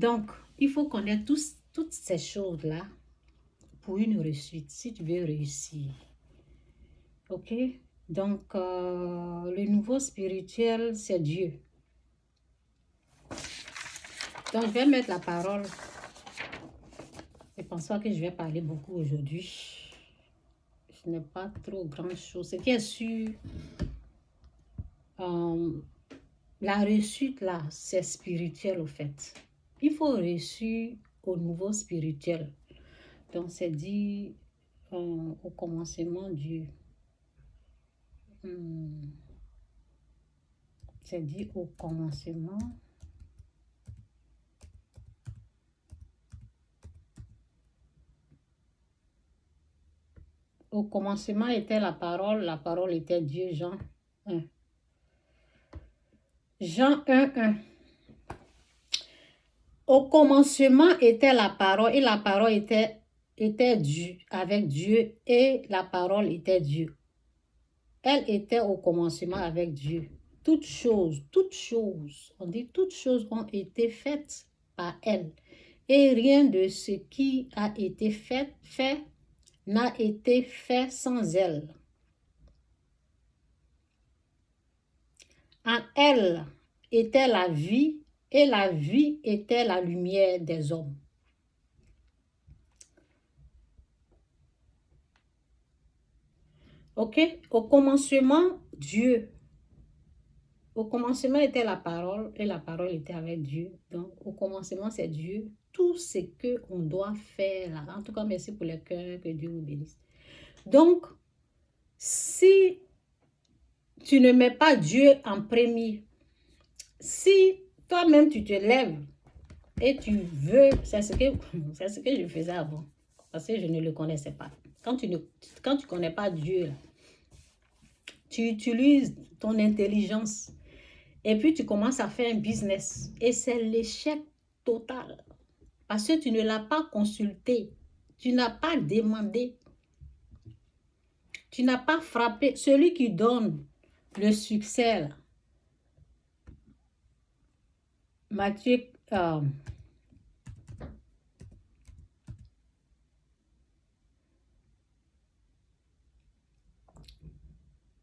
Donc, il faut connaître toutes ces choses-là pour une réussite, si tu veux réussir. Ok? Donc, le nouveau spirituel, c'est Dieu. Donc, je vais mettre la parole. Je ne pense pas que je vais parler beaucoup aujourd'hui. Je n'ai pas trop grand chose. Ce qui est sûr, la réussite là, c'est spirituel au fait. Il faut réussir au niveau spirituel. Donc, c'est dit au commencement Dieu. C'est dit au commencement. Au commencement était la parole était Dieu, Jean 1. Jean 1, 1. Au commencement était la parole, et la parole était Dieu, avec Dieu, et la parole était Dieu. Elle était au commencement avec Dieu. Toutes choses, on dit toutes choses ont été faites par elle. Et rien de ce qui a été fait n'a été fait sans elle. En elle était la vie, et la vie était la lumière des hommes. Ok? Au commencement, Dieu. Au commencement était la parole, et la parole était avec Dieu. Donc, au commencement, c'est Dieu. Tout ce qu'on doit faire là. En tout cas, merci pour les cœurs, que Dieu vous bénisse. Donc, si tu ne mets pas Dieu en premier, si toi-même tu te lèves et tu veux, c'est ce que je faisais avant, parce que je ne le connaissais pas. Quand tu connais pas Dieu, là, tu utilises ton intelligence et puis tu commences à faire un business et c'est l'échec total parce que tu ne l'as pas consulté, tu n'as pas demandé, tu n'as pas frappé. Celui qui donne le succès, là, Matthieu,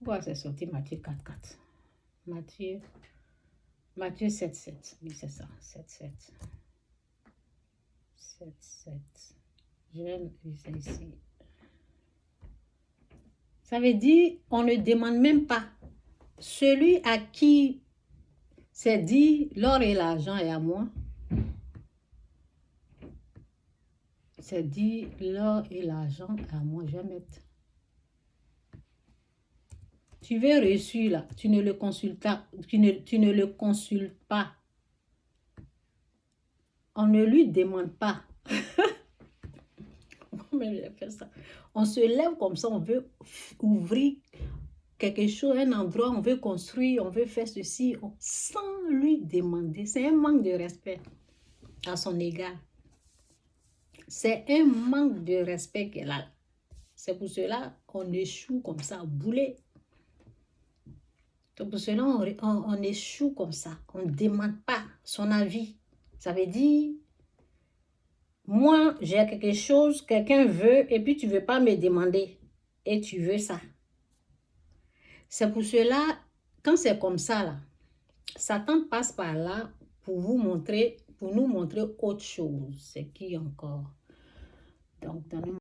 voilà, c'est sorti Matthieu 4, 4. Matthieu 7, 7. Oui, c'est ça, 7, 7. 7, 7. J'aime ici. Ça veut dire, on ne demande même pas. Celui à qui c'est dit, l'or et l'argent est à moi. C'est dit, l'or et l'argent est à moi. Je vais mettre. Tu veux réussir là, tu ne le consultes pas. Tu ne le consultes pas. On ne lui demande pas. On se lève comme ça, on veut ouvrir quelque chose, un endroit, on veut construire, on veut faire ceci, sans lui demander. C'est un manque de respect à son égard. C'est un manque de respect qu'elle a. C'est pour cela qu'on échoue comme ça, boulet. C'est pour cela on échoue comme ça. On ne demande pas son avis. Ça veut dire, moi, j'ai quelque chose, quelqu'un veut, et puis tu ne veux pas me demander. Et tu veux ça. C'est pour cela, quand c'est comme ça, là, Satan passe par là pour nous montrer autre chose. C'est qui encore? Donc,